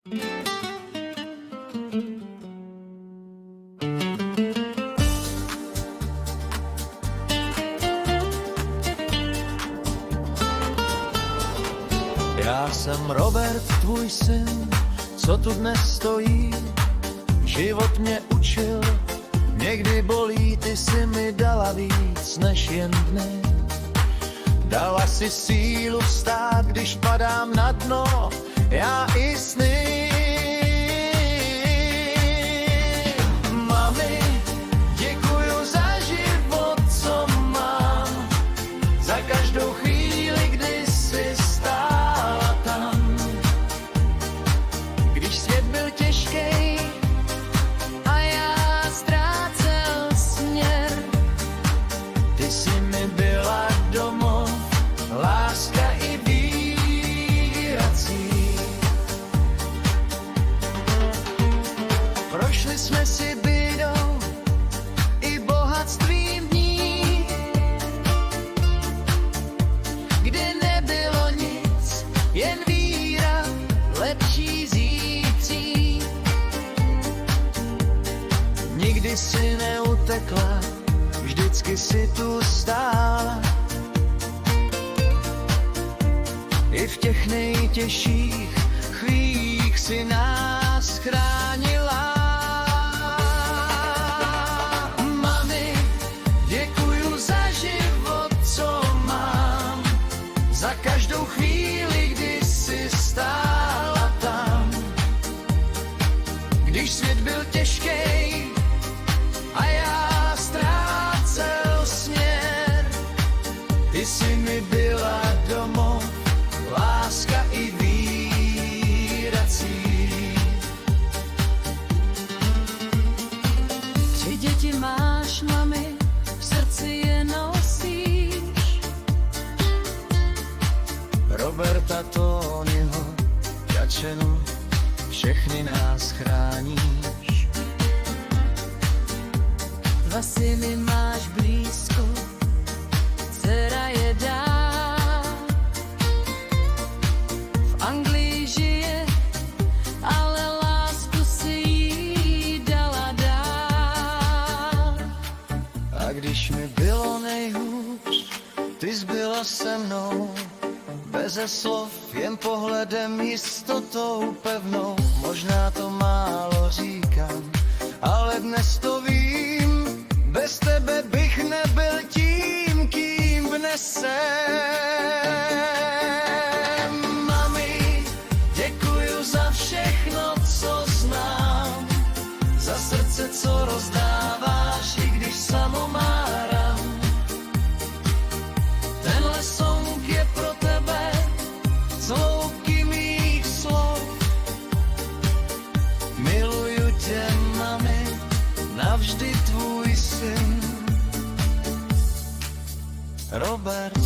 Já jsem Robert, tvůj syn, co tu dnes stojí. Život mě učil, někdy bolí, ty si mi dala víc než jen dny. Dala si sílu vstát, když padám na dno, já i sny. Mami, děkuju za život, co mám, za každou chvíli, kdy jsi stála tam. Když svět byl těžký a já ztrácel směr, ty jsi mi byla domov, láska i vírací. Prošli jsme si bídou i bohatstvím dní, kde nebylo nic, jen víra, lepší zítří. Nikdy si neutekla, vždycky si tu stála. I v těch nejtěžších chvílích si nás chránila. Mami, děkuju za život, co mám, za každou chvíli, kdy jsi stála tam. Když svět byl těžký a já ztrácel směr, ty jsi mi byla domov, láska i vírací. 3 děti máš, mami, v srdci je nosíš. Roberta, Tonyho, Kačenu, všechny nás chráníš. 2 syny máš blízko, dcera je dál. V Anglii žije, ale lásku si jí dala dál. A když mi bylo nejhůř, ty jsi byla se mnou, beze slov, jen pohledem, jistotou pevnou. Možná to málo říkám, ale dnes to vím, bez tebe bych nebyl tím, kým dnes jsem. Mami, děkuju za všechno, co znám, za srdce, co rozdáváš, i když samomárám. Tenhle song je pro tebe, zlouky mých slov. Miluju tě, mami, navždy tvůj syn Robert.